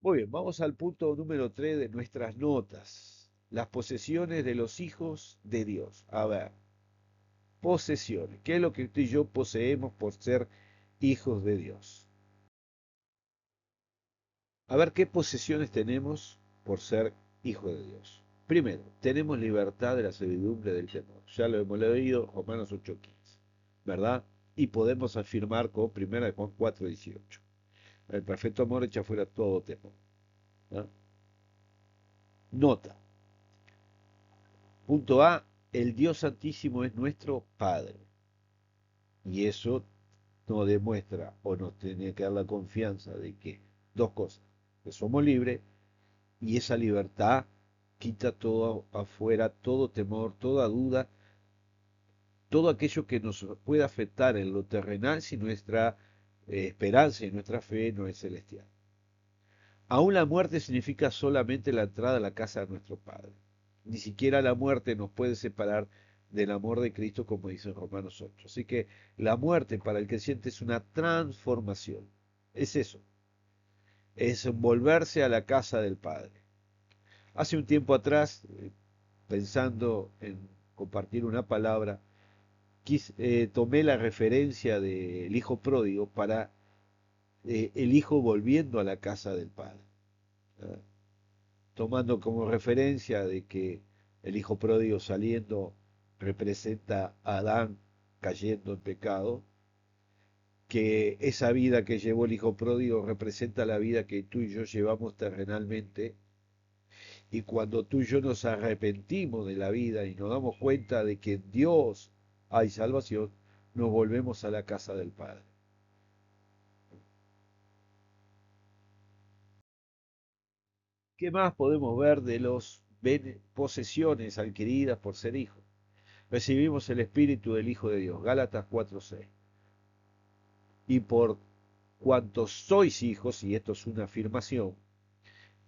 Muy bien, vamos al punto número 3 de nuestras notas. Las posesiones de los hijos de Dios. A ver, posesiones. ¿Qué es lo que usted y yo poseemos por ser hijos de Dios? A ver, ¿qué posesiones tenemos por ser hijos de Dios? Primero, tenemos libertad de la servidumbre del temor. Ya lo hemos leído, Romanos 8:15, ¿verdad? Y podemos afirmar con 1 de Juan 4:18. El perfecto amor echa fuera todo temor. ¿No? Nota. Punto A, el Dios Santísimo es nuestro Padre. Y eso nos demuestra o nos tiene que dar la confianza de que dos cosas, que somos libres y esa libertad quita todo afuera, todo temor, toda duda, todo aquello que nos pueda afectar en lo terrenal si nuestra esperanza y nuestra fe no es celestial. Aún la muerte significa solamente la entrada a la casa de nuestro Padre. Ni siquiera la muerte nos puede separar del amor de Cristo, como dice en Romanos 8. Así que la muerte para el creyente es una transformación. Es eso, es volverse a la casa del Padre. Hace un tiempo atrás, pensando en compartir una palabra, tomé la referencia del hijo pródigo para el hijo volviendo a la casa del Padre. ¿Verdad? Tomando como referencia de que el hijo pródigo saliendo representa a Adán cayendo en pecado, que esa vida que llevó el hijo pródigo representa la vida que tú y yo llevamos terrenalmente, y cuando tú y yo nos arrepentimos de la vida y nos damos cuenta de que en Dios hay salvación, nos volvemos a la casa del Padre. ¿Qué más podemos ver de las posesiones adquiridas por ser hijos? Recibimos el Espíritu del Hijo de Dios, Gálatas 4:6. Y por cuantos sois hijos, y esto es una afirmación,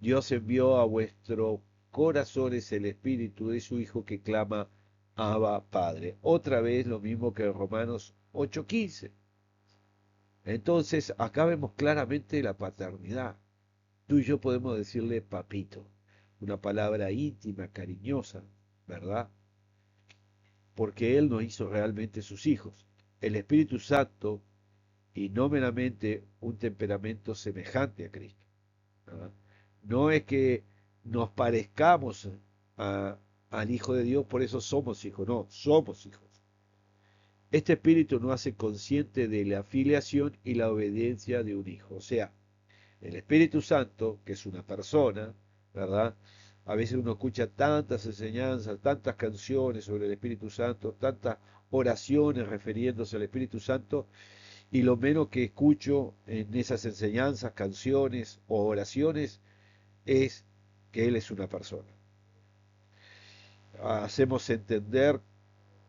Dios envió a vuestros corazones el Espíritu de su Hijo que clama, Abba Padre. Otra vez lo mismo que en Romanos 8:15. Entonces, acá vemos claramente la paternidad. Tú y yo podemos decirle papito, una palabra íntima, cariñosa, ¿verdad? Porque Él nos hizo realmente sus hijos. El Espíritu Santo y no meramente un temperamento semejante a Cristo, ¿verdad? No es que nos parezcamos a- al Hijo de Dios, por eso somos hijos, no, somos hijos. Este espíritu nos hace consciente de la filiación y la obediencia de un hijo. O sea, el Espíritu Santo, que es una persona, ¿verdad? A veces uno escucha tantas enseñanzas, tantas canciones sobre el Espíritu Santo, tantas oraciones refiriéndose al Espíritu Santo, y lo menos que escucho en esas enseñanzas, canciones o oraciones es que Él es una persona. Hacemos entender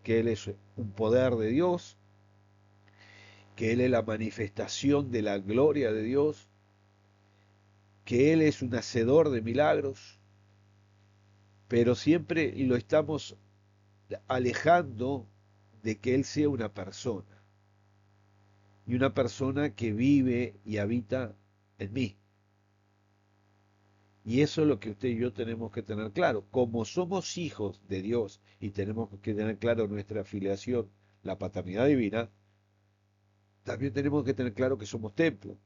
que Él es un poder de Dios, que Él es la manifestación de la gloria de Dios, que Él es un hacedor de milagros, pero siempre lo estamos alejando de que Él sea una persona, y una persona que vive y habita en mí. Y eso es lo que usted y yo tenemos que tener claro. Como somos hijos de Dios y tenemos que tener claro nuestra afiliación, la paternidad divina, también tenemos que tener claro que somos templo.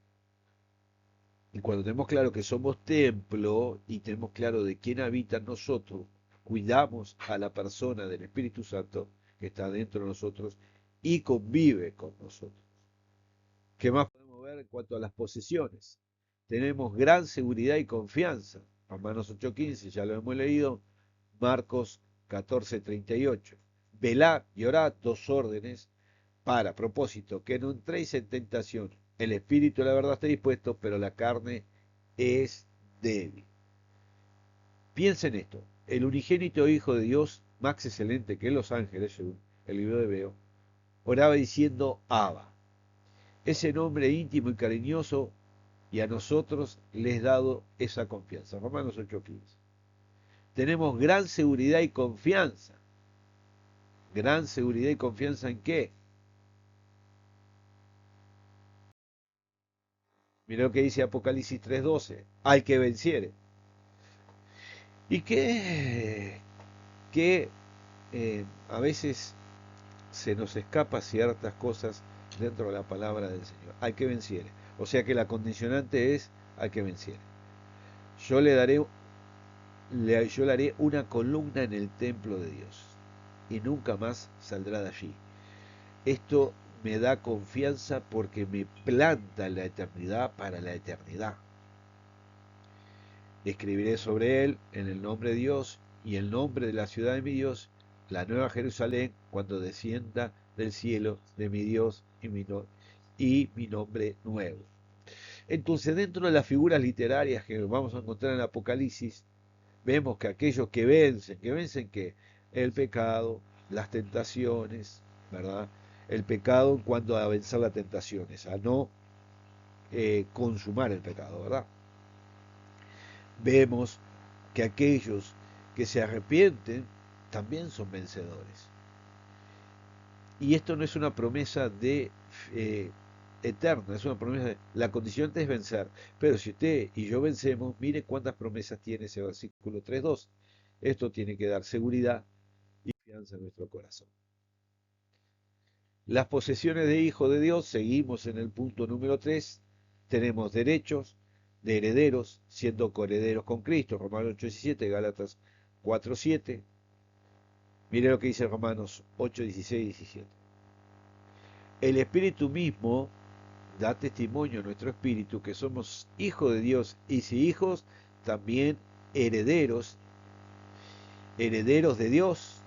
Y cuando tenemos claro que somos templo y tenemos claro de quién habita en nosotros, cuidamos a la persona del Espíritu Santo que está dentro de nosotros y convive con nosotros. ¿Qué más podemos ver en cuanto a las posesiones? Tenemos gran seguridad y confianza. Romanos 8:15, ya lo hemos leído. Marcos 14:38. Velad y orad, dos órdenes para propósito, que no entréis en tentación. El espíritu, la verdad, está dispuesto, pero la carne es débil. Piensa en esto. El unigénito Hijo de Dios, más excelente que los ángeles, según el libro de Veo, oraba diciendo Abba. Ese nombre íntimo y cariñoso, y a nosotros les dado esa confianza. Romanos 8:15. Tenemos gran seguridad y confianza. ¿Gran seguridad y confianza en qué? Mira lo que dice Apocalipsis 3:12, al que venciere. Y que a veces se nos escapa ciertas cosas dentro de la palabra del Señor. Al que venciere. O sea que la condicionante es al que venciere. Yo le daré, yo le haré una columna en el templo de Dios y nunca más saldrá de allí. Esto me da confianza porque me planta en la eternidad para la eternidad. Escribiré sobre él en el nombre de Dios y el nombre de la ciudad de mi Dios, la nueva Jerusalén, cuando descienda del cielo de mi Dios y mi nombre nuevo. Entonces, dentro de las figuras literarias que vamos a encontrar en el Apocalipsis, vemos que aquellos que vencen que el pecado, las tentaciones, ¿verdad? El pecado en cuanto a vencer las tentaciones, a no consumar el pecado, ¿verdad? Vemos que aquellos que se arrepienten también son vencedores. Y esto no es una promesa de eterna, es una promesa de la condición es vencer. Pero si usted y yo vencemos, mire cuántas promesas tiene ese versículo 3:2. Esto tiene que dar seguridad y confianza en nuestro corazón. Las posesiones de hijo de Dios, seguimos en el punto número 3, tenemos derechos de herederos, siendo coherederos con Cristo, Romanos 8:17, Gálatas 4:7. Mire lo que dice Romanos 8:16 y 17. El Espíritu mismo da testimonio a nuestro espíritu que somos hijos de Dios y si hijos, también herederos, herederos de Dios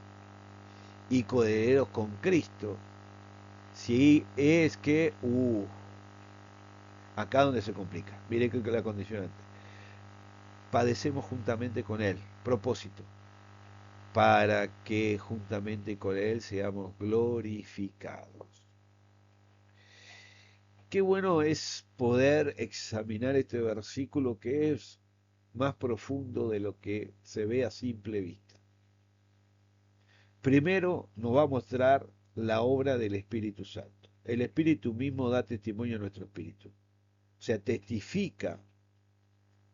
y coherederos con Cristo. Si es que, acá donde se complica, mire que la condicionante, padecemos juntamente con Él, propósito, para que juntamente con Él seamos glorificados. Qué bueno es poder examinar este versículo que es más profundo de lo que se ve a simple vista. Primero nos va a mostrar la obra del Espíritu Santo. El Espíritu mismo da testimonio a nuestro espíritu. O sea, testifica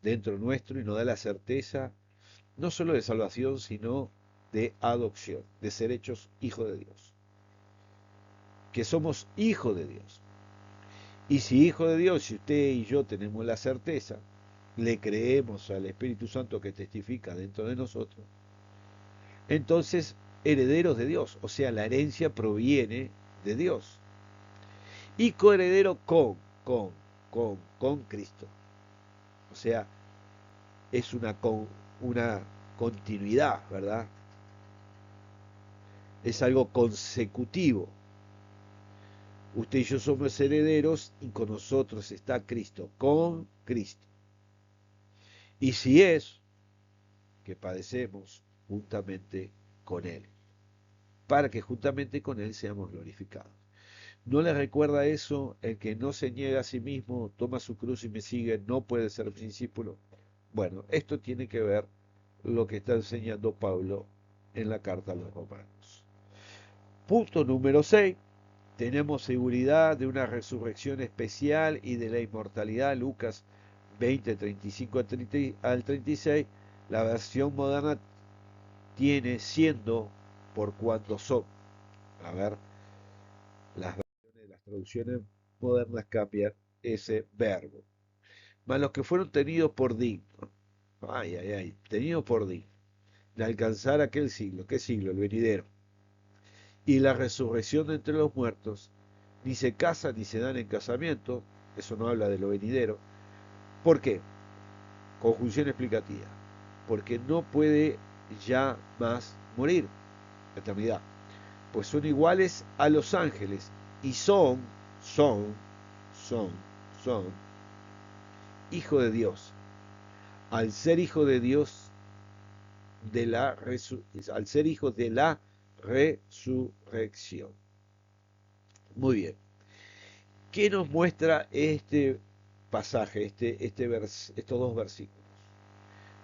dentro nuestro y nos da la certeza no solo de salvación, sino de adopción, de ser hechos hijos de Dios. Que somos hijos de Dios. Y si hijo de Dios, si usted y yo tenemos la certeza, le creemos al Espíritu Santo que testifica dentro de nosotros, entonces herederos de Dios, o sea, la herencia proviene de Dios. Y coheredero con Cristo. O sea, es una continuidad, ¿verdad? Es algo consecutivo. Usted y yo somos herederos y con nosotros está Cristo, con Cristo. Y si es que padecemos juntamente con Él, para que juntamente con Él seamos glorificados. ¿No le recuerda eso? El que no se niega a sí mismo, toma su cruz y me sigue, no puede ser discípulo. Bueno, esto tiene que ver lo que está enseñando Pablo en la carta a los romanos. Punto número 6. Tenemos seguridad de una resurrección especial y de la inmortalidad. Lucas 20, 35 al 36. La versión moderna tiene siendo por cuanto son. A ver, las traducciones modernas cambian ese verbo. Mas los que fueron tenidos por dignos, tenidos por dignos, de alcanzar aquel siglo, ¿qué siglo? El venidero. Y la resurrección de entre los muertos, ni se casan ni se dan en casamiento, eso no habla de lo venidero. ¿Por qué? Conjunción explicativa. Porque no puede ya más morir, la eternidad. Pues son iguales a los ángeles y son hijo de Dios. Al ser hijo de Dios, al ser hijos de la resurrección. Muy bien. ¿Qué nos muestra este pasaje, estos dos versículos?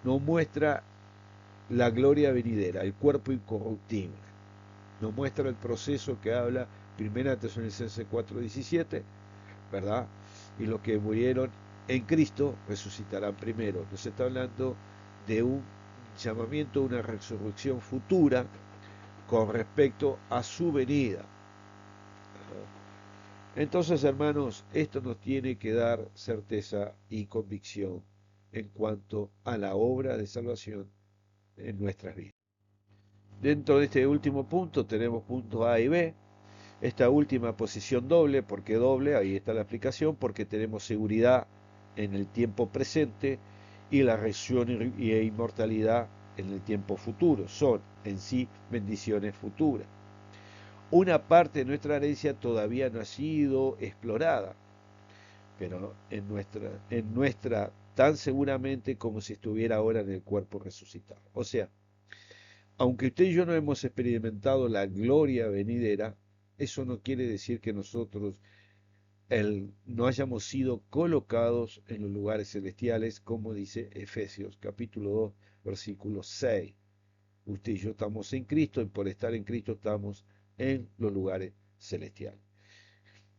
Nos muestra la gloria venidera, el cuerpo incorruptible. Nos muestra el proceso que habla 1 Tesalonicenses 4:17, ¿verdad? Y los que murieron en Cristo resucitarán primero. Nos está hablando de un llamamiento, una resurrección futura con respecto a su venida. Entonces, hermanos, esto nos tiene que dar certeza y convicción en cuanto a la obra de salvación en nuestras vidas. Dentro de este último punto tenemos puntos A y B. Esta última posición doble, ¿por qué doble? Ahí está la explicación, porque tenemos seguridad en el tiempo presente y la resurrección e inmortalidad en el tiempo futuro. Son en sí bendiciones futuras. Una parte de nuestra herencia todavía no ha sido explorada, pero en nuestra tan seguramente como si estuviera ahora en el cuerpo resucitado. O sea, aunque usted y yo no hemos experimentado la gloria venidera, eso no quiere decir que nosotros no hayamos sido colocados en los lugares celestiales, como dice Efesios capítulo 2, versículo 6. Usted y yo estamos en Cristo y por estar en Cristo estamos en los lugares celestiales.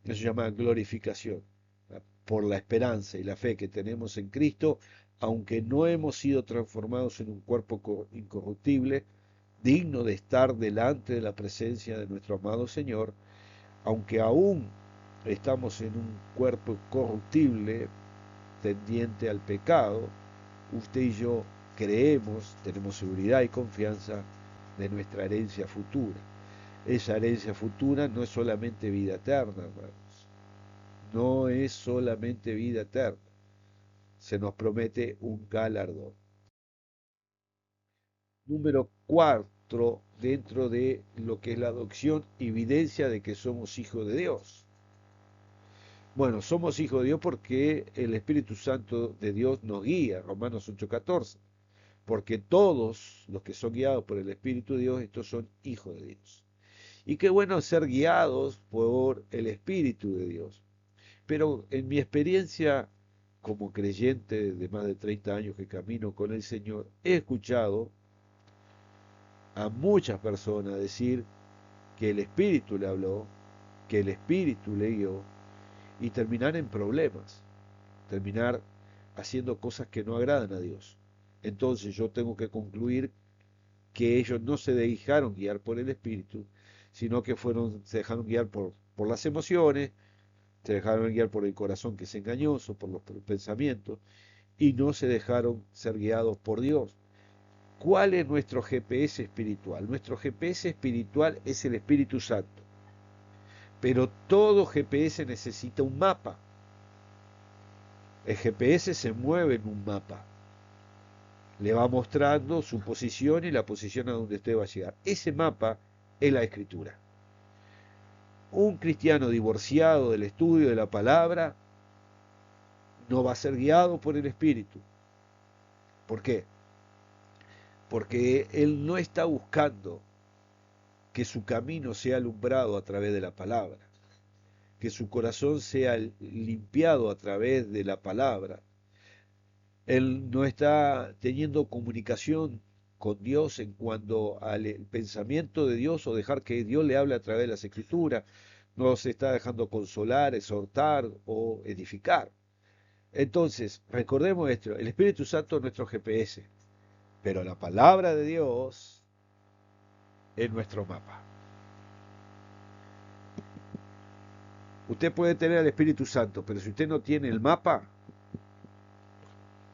Eso se llama glorificación. Por la esperanza y la fe que tenemos en Cristo, aunque no hemos sido transformados en un cuerpo incorruptible, digno de estar delante de la presencia de nuestro amado Señor, aunque aún estamos en un cuerpo corruptible, tendiente al pecado, usted y yo creemos, tenemos seguridad y confianza de nuestra herencia futura. Esa herencia futura no es solamente vida eterna, hermanos. No es solamente vida eterna. Se nos promete un galardón. Número 4, dentro de lo que es la adopción, evidencia de que somos hijos de Dios. Bueno, somos hijos de Dios porque el Espíritu Santo de Dios nos guía, Romanos 8:14. Porque todos los que son guiados por el Espíritu de Dios, estos son hijos de Dios. Y qué bueno ser guiados por el Espíritu de Dios. Pero en mi experiencia como creyente de más de 30 años que camino con el Señor, he escuchado a muchas personas decir que el Espíritu le habló, que el Espíritu le guió, y terminar en problemas, terminar haciendo cosas que no agradan a Dios. Entonces yo tengo que concluir que ellos no se dejaron guiar por el Espíritu, sino que se dejaron guiar por las emociones, se dejaron guiar por el corazón que es engañoso, por los pensamientos, y no se dejaron ser guiados por Dios. ¿Cuál es nuestro GPS espiritual? Nuestro GPS espiritual es el Espíritu Santo. Pero todo GPS necesita un mapa. El GPS se mueve en un mapa. Le va mostrando su posición y la posición a donde usted va a llegar. Ese mapa es la Escritura. Un cristiano divorciado del estudio de la palabra no va a ser guiado por el Espíritu. ¿Por qué? Porque él no está buscando que su camino sea alumbrado a través de la palabra, que su corazón sea limpiado a través de la palabra. Él no está teniendo comunicación con Dios en cuanto al pensamiento de Dios o dejar que Dios le hable a través de las Escrituras. No se está dejando consolar, exhortar o edificar. Entonces, recordemos esto, el Espíritu Santo es nuestro GPS, pero la palabra de Dios es nuestro mapa. Usted puede tener al Espíritu Santo, pero si usted no tiene el mapa,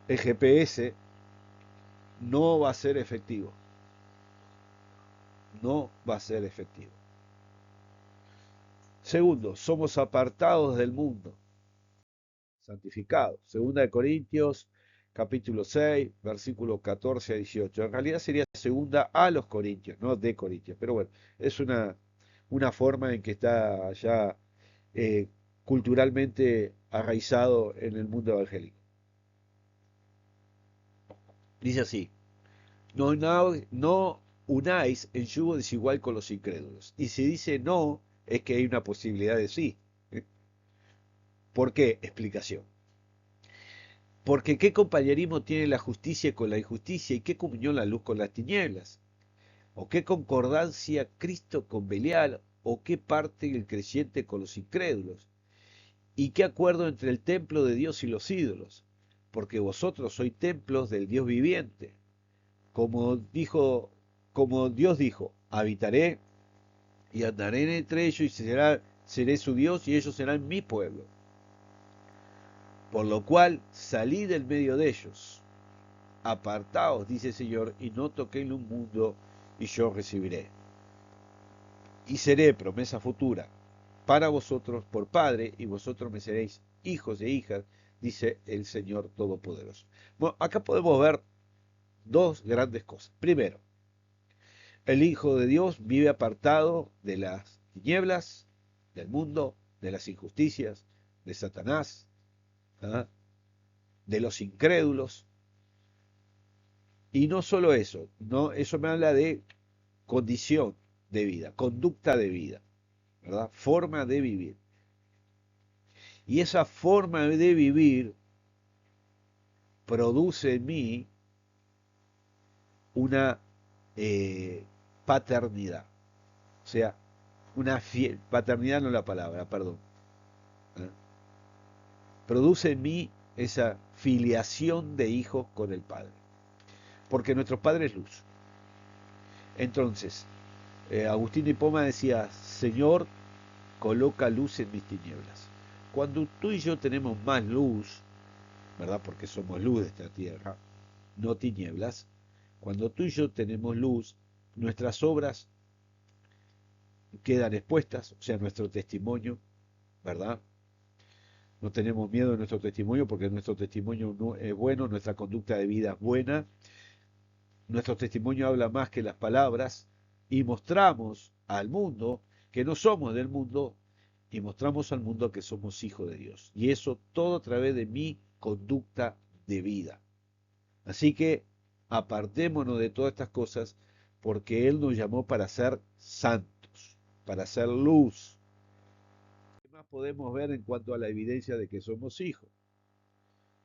el GPS no va a ser efectivo. No va a ser efectivo. Segundo, somos apartados del mundo, santificados. Segunda de Corintios, capítulo 6, versículos 14 a 18. En realidad sería segunda a los Corintios, no de Corintios. Pero bueno, es una forma en que está ya eh, culturalmente arraizado en el mundo evangélico. Dice así, no unáis en yugo desigual con los incrédulos. Y si dice no, es que hay una posibilidad de sí. ¿Por qué? Explicación. Porque qué compañerismo tiene la justicia con la injusticia y qué comunión la luz con las tinieblas. O qué concordancia Cristo con Belial o qué parte el creyente con los incrédulos. ¿Y qué acuerdo entre el templo de Dios y los ídolos? Porque vosotros sois templos del Dios viviente. Como dijo, como Dios dijo, habitaré y andaré entre ellos y seré su Dios y ellos serán mi pueblo. Por lo cual salid del medio de ellos, apartaos, dice el Señor, y no toquéis un mundo, y yo recibiré. Y seré, promesa futura, para vosotros por Padre, y vosotros me seréis hijos e hijas, dice el Señor Todopoderoso. Bueno, acá podemos ver dos grandes cosas. Primero, el Hijo de Dios vive apartado de las tinieblas, del mundo, de las injusticias, de Satanás, ¿ah? De los incrédulos. Y no solo eso, no, eso me habla de condición de vida, conducta de vida, ¿verdad? Forma de vivir. Y esa forma de vivir produce en mí una paternidad. O sea, una paternidad no es la palabra, perdón. ¿Eh? Produce en mí esa filiación de hijos con el Padre. Porque nuestro Padre es luz. Entonces, Agustín de Hipona decía, Señor, coloca luz en mis tinieblas. Cuando tú y yo tenemos más luz, ¿verdad? Porque somos luz de esta tierra, no tinieblas. Cuando tú y yo tenemos luz, nuestras obras quedan expuestas, o sea, nuestro testimonio, ¿verdad? No tenemos miedo de nuestro testimonio porque nuestro testimonio no es bueno, nuestra conducta de vida es buena, nuestro testimonio habla más que las palabras y mostramos al mundo que no somos del mundo y mostramos al mundo que somos hijos de Dios. Y eso todo a través de mi conducta de vida. Así que apartémonos de todas estas cosas porque Él nos llamó para ser santos, para ser luz. ¿Qué más podemos ver en cuanto a la evidencia de que somos hijos?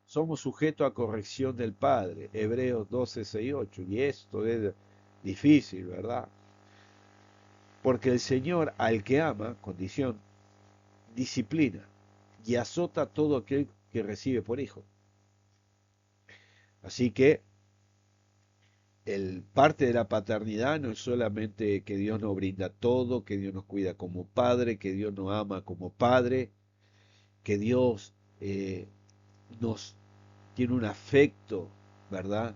Somos sujetos a corrección del Padre, Hebreos 12, 6, 8. Y esto es difícil, ¿verdad? Porque el Señor al que ama, condición, disciplina y azota a todo aquel que recibe por hijo. Así que el parte de la paternidad no es solamente que Dios nos brinda todo, que Dios nos cuida como padre, que Dios nos ama como padre, que Dios nos tiene un afecto, ¿verdad?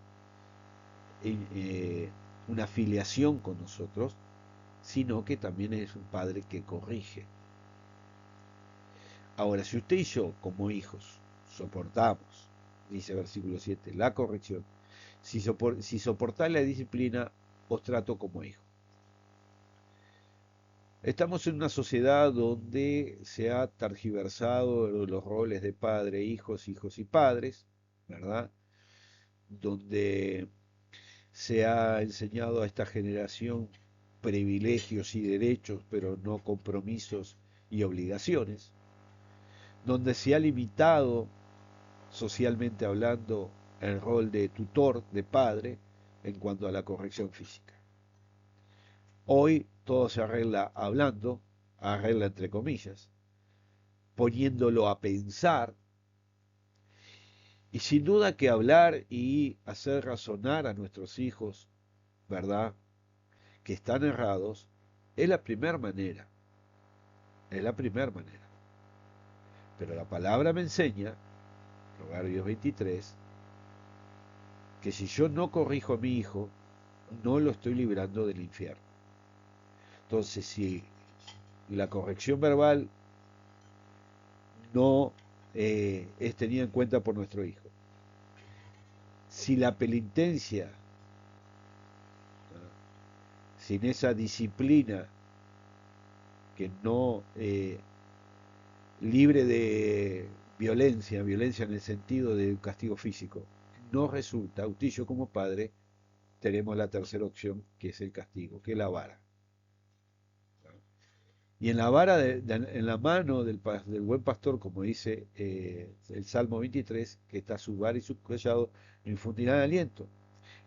Eh, una afiliación con nosotros, sino que también es un padre que corrige. Ahora, si usted y yo, como hijos, soportamos, dice versículo 7, la corrección, si soportáis la disciplina, os trato como hijo. Estamos en una sociedad donde se ha tergiversado los roles de padre, hijos, hijos y padres, ¿verdad? Donde se ha enseñado a esta generación privilegios y derechos, pero no compromisos y obligaciones, donde se ha limitado, socialmente hablando, el rol de tutor, de padre, en cuanto a la corrección física. Hoy todo se arregla hablando, arregla entre comillas, poniéndolo a pensar, y sin duda que hablar y hacer razonar a nuestros hijos, ¿verdad?, que están errados, es la primera manera, es la primera manera. Pero la palabra me enseña, Proverbios 23, que si yo no corrijo a mi hijo, no lo estoy librando del infierno. Entonces, si la corrección verbal no es tenida en cuenta por nuestro hijo, si la penitencia, sin esa disciplina que no libre de violencia, violencia en el sentido de un castigo físico, no resulta, usted y yo como padre tenemos la tercera opción, que es el castigo, que es la vara. Y en la vara, en la mano del buen pastor, como dice el Salmo 23, que está su vara y su callado, no infundirán aliento.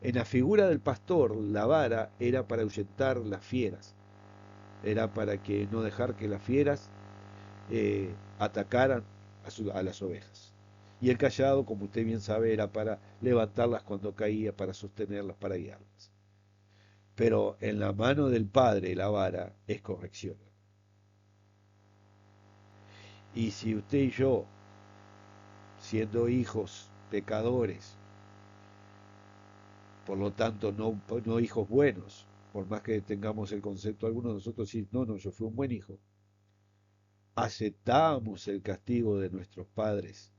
En la figura del pastor, la vara era para ahuyentar las fieras, era para que no dejar que las fieras atacaran a las ovejas. Y el cayado, como usted bien sabe, era para levantarlas cuando caía, para sostenerlas, para guiarlas. Pero en la mano del Padre la vara es corrección. Y si usted y yo, siendo hijos pecadores, por lo tanto no hijos buenos, por más que tengamos el concepto algunos de nosotros, sí, no, yo fui un buen hijo, aceptamos el castigo de nuestros padres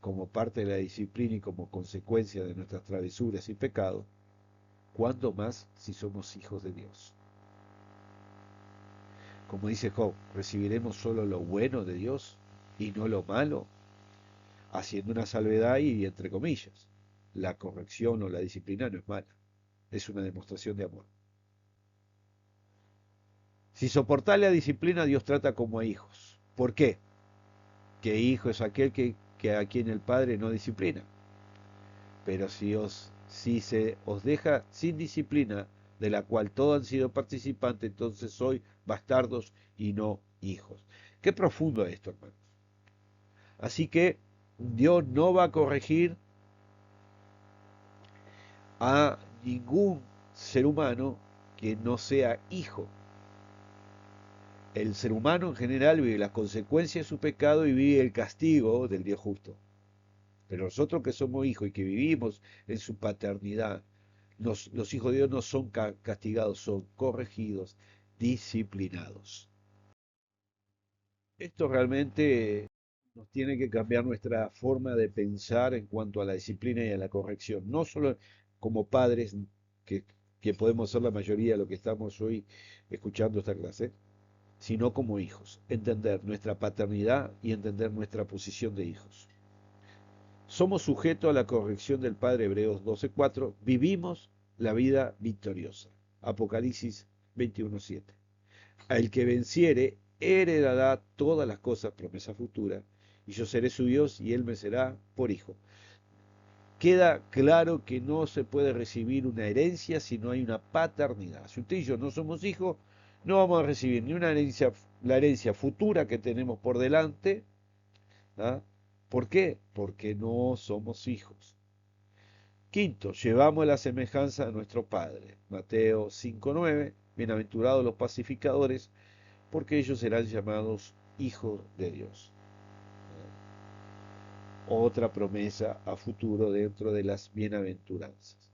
como parte de la disciplina y como consecuencia de nuestras travesuras y pecados, ¿cuándo más si somos hijos de Dios? Como dice Job, recibiremos solo lo bueno de Dios y no lo malo, haciendo una salvedad y entre comillas, la corrección o la disciplina no es mala, es una demostración de amor. Si soportar la disciplina, Dios trata como a hijos. ¿Por qué? Que hijo es aquel que a quien el Padre no disciplina. Pero si se os deja sin disciplina, de la cual todos han sido participantes, entonces sois bastardos y no hijos. Qué profundo esto, hermanos. Así que Dios no va a corregir a ningún ser humano que no sea hijo. El ser humano en general vive las consecuencias de su pecado y vive el castigo del Dios justo. Pero nosotros que somos hijos y que vivimos en su paternidad, los hijos de Dios no son castigados, son corregidos, disciplinados. Esto realmente nos tiene que cambiar nuestra forma de pensar en cuanto a la disciplina y a la corrección. No solo como padres, que, que podemos ser la mayoría de lo que estamos hoy escuchando esta clase, sino como hijos. Entender nuestra paternidad y entender nuestra posición de hijos. Somos sujetos a la corrección del Padre, Hebreos 12:4. Vivimos la vida victoriosa. Apocalipsis 21:7. Al que venciere, heredará todas las cosas, promesa futura, y yo seré su Dios y él me será por hijo. Queda claro que no se puede recibir una herencia si no hay una paternidad. Si usted y yo no somos hijos, no vamos a recibir ni una herencia, la herencia futura que tenemos por delante. ¿Ah? ¿Por qué? Porque no somos hijos. Quinto, llevamos la semejanza de nuestro Padre. Mateo 5:9. Bienaventurados los pacificadores, porque ellos serán llamados hijos de Dios. Otra promesa a futuro dentro de las bienaventuranzas.